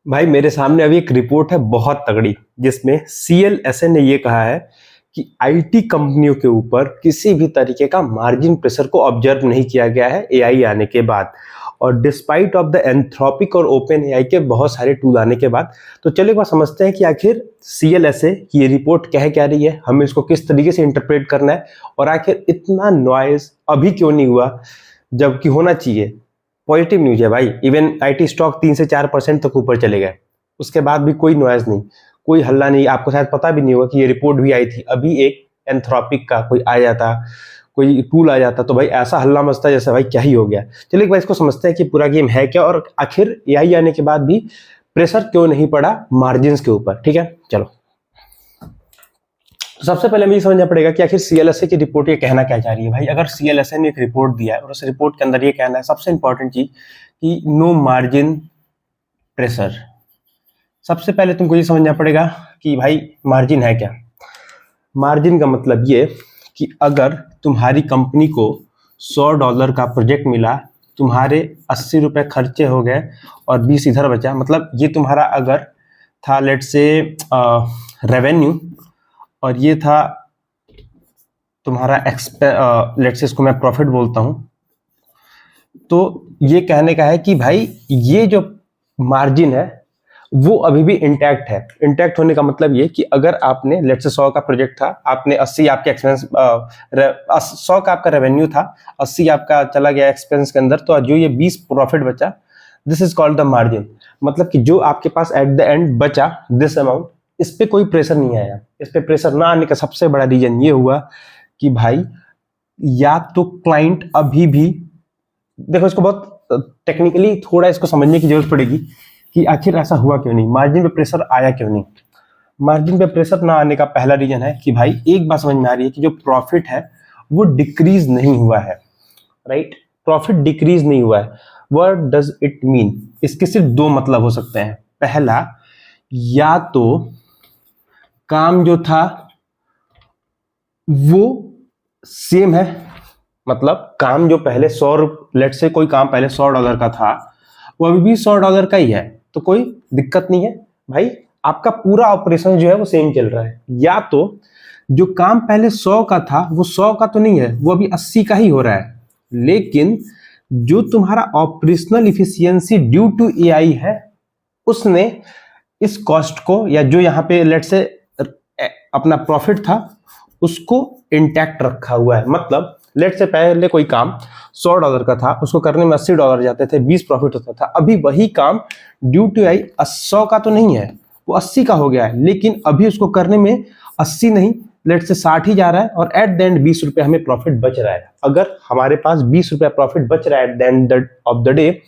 भाई मेरे सामने अभी एक रिपोर्ट है बहुत तगड़ी, जिसमें CLSA ने ये कहा है कि आईटी कंपनियों के ऊपर किसी भी तरीके का मार्जिन प्रेशर को ऑब्जर्व नहीं किया गया है एआई आने के बाद, और डिस्पाइट ऑफ द एंथ्रोपिक और ओपन एआई के बहुत सारे टूल आने के बाद। तो चलिए एक बार समझते हैं कि आखिर CLSA की ये रिपोर्ट कह क्या रही है, हमें इसको किस तरीके से इंटरप्रेट करना है, और आखिर इतना नॉइज अभी क्यों नहीं हुआ जबकि होना चाहिए। पॉजिटिव न्यूज है भाई, इवन आईटी स्टॉक 3 से 4% तक ऊपर चले गए, उसके बाद भी कोई नॉइज नहीं, कोई हल्ला नहीं। आपको शायद पता भी नहीं होगा कि ये रिपोर्ट भी आई थी। अभी एक एंथ्रोपिक का कोई आ जाता, कोई टूल आ जाता, तो भाई ऐसा हल्ला मचता जैसे भाई क्या ही हो गया। चलिए एक बार इसको समझते हैं कि पूरा गेम है क्या, और आखिर एआई आने के बाद भी प्रेशर क्यों नहीं पड़ा मार्जिन के ऊपर। ठीक है, चलो। तो सबसे पहले हमें ये समझना पड़ेगा कि आखिर CLSA की रिपोर्ट ये कहना क्या चाह रही है। भाई अगर CLSA ने एक रिपोर्ट दिया है और उस रिपोर्ट के अंदर ये कहना है, सबसे इंपॉर्टेंट चीज कि नो मार्जिन प्रेशर। सबसे पहले तुमको ये समझना पड़ेगा कि भाई मार्जिन है क्या। मार्जिन का मतलब ये कि अगर तुम्हारी कंपनी को $100 का प्रोजेक्ट मिला, तुम्हारे 80 रुपए खर्चे हो गए और 20 इधर बचा, मतलब ये तुम्हारा अगर था लेट से रेवेन्यू, और ये था तुम्हारा लेट से इसको मैं प्रॉफिट बोलता हूं, तो ये कहने का है कि भाई ये जो मार्जिन है वो अभी भी इंटैक्ट है। इंटैक्ट होने का मतलब ये कि अगर आपने लेट से 100 का प्रोजेक्ट था, आपने 80 आपके एक्सपेंस 100 का आपका रेवेन्यू था, 80 आपका चला गया एक्सपेंस के अंदर, तो जो ये 20 प्रॉफिट बचा, this is called the margin. मतलब कि जो आपके पास एट द एंड बचा दिस अमाउंट, इस पे कोई प्रेशर नहीं आया। इस पे प्रेशर ना आने का सबसे बड़ा रीजन ये हुआ कि भाई या तो क्लाइंट अभी भी, देखो इसको बहुत टेक्निकली थोड़ा इसको समझने की जरूरत पड़ेगी कि आखिर ऐसा हुआ क्यों नहीं, मार्जिन पे प्रेशर आया क्यों नहीं। मार्जिन पे प्रेशर ना आने का पहला रीजन है कि भाई एक बात समझ में आ रही है कि जो प्रॉफिट है वो डिक्रीज नहीं हुआ है। राइट, प्रॉफिट डिक्रीज नहीं हुआ है। What does it mean? इसके सिर्फ दो मतलब हो सकते हैं। पहला, या तो काम जो था वो सेम है, मतलब काम जो पहले लेट से कोई काम पहले $100 का था वो अभी भी $100 का ही है, तो कोई दिक्कत नहीं है भाई, आपका पूरा ऑपरेशन जो है वो सेम चल रहा है। या तो जो काम पहले 100 का था वो 100 का तो नहीं है, वो अभी 80 का ही हो रहा है, लेकिन जो तुम्हारा operational efficiency due to AI है उसने इस कॉस्ट को, या जो यहाँ पे लेट से अपना प्रॉफिट था उसको इंटैक्ट रखा हुआ है। मतलब लेट से पहले कोई काम $100 का था, उसको करने में $80 जाते थे, 20 प्रॉफिट होता था। अभी वही काम ड्यू टू एआई 100 का तो नहीं है, वो 80 का हो गया है, लेकिन अभी उसको करने में 80 नहीं, लेट से 60 ही जा रहा है, और एट द एंड 20 रुपए हमें प्रॉफिट बच रहा है। अगर हमारे पास 20 रुपया प्रॉफिट बच रहा है eight the end of the day,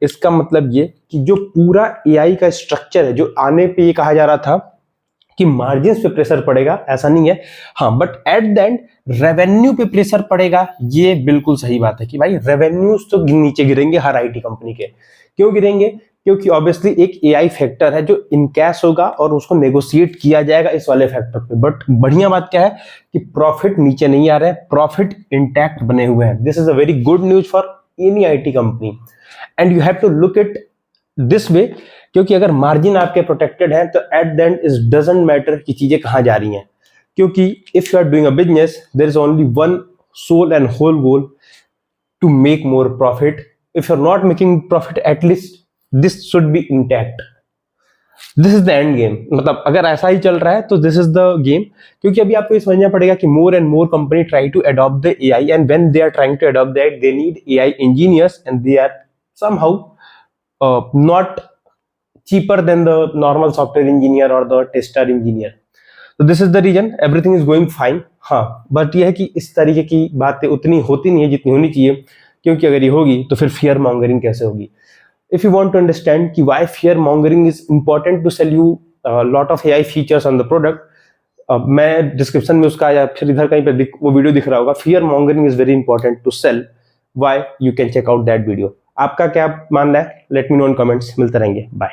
इसका मतलब ये कि जो पूरा एआई का स्ट्रक्चर है, जो आने पे ये कहा जा रहा था कि मार्जिन पे प्रेशर पड़ेगा, ऐसा नहीं है। हाँ, but at the and revenue पे प्रेशर पड़ेगा, ये बिल्कुल सही बात है कि भाई रेवेन्यूज तो नीचे गिरेंगे हर आईटी कंपनी के। क्यों गिरेंगे? क्योंकि ऑब्वियसली एक एआई फैक्टर है जो इनकैश होगा और उसको नेगोशिएट किया जाएगा इस वाले फैक्टर पे। बट बढ़िया बात क्या है कि प्रॉफिट नीचे नहीं आ रहा है, प्रॉफिट इंटैक्ट बने हुए हैं। This is a very good news for any IT company, and you have to look it this way, क्योंकि अगर मार्जिन आपके प्रोटेक्टेड है तो at the end it doesn't matter कि चीजें कहां जा रही हैं, क्योंकि if you are doing a business there is only one sole and whole goal, to make more profit. If you are not making profit, at least this should B intact. This is the end game. मतलब अगर ऐसा ही चल रहा है तो this is the game, क्योंकि अभी आपको ये समझना पड़ेगा कि more and more company try to adopt the AI, and when they are trying to adopt that they need AI engineers, and they are somehow not cheaper than the normal software engineer or the tester engineer. So this is the reason everything is going fine. हाँ, but ये है कि इस तरीके की बातें उतनी होती नहीं है जितनी होनी चाहिए, क्योंकि अगर ये होगी तो फिर फियर मॉन्गरिंग कैसे होगी। If you want to understand कि why fear mongering is important to sell you a lot of AI features on the product, मैं डिस्क्रिप्शन में उसका या फिर इधर कहीं पे वो वीडियो दिख रहा होगा। Fear mongering is very important to sell, why you can check out that video. आपका क्या मानना है? Let me know in comments. मिलते रहेंगे, बाय।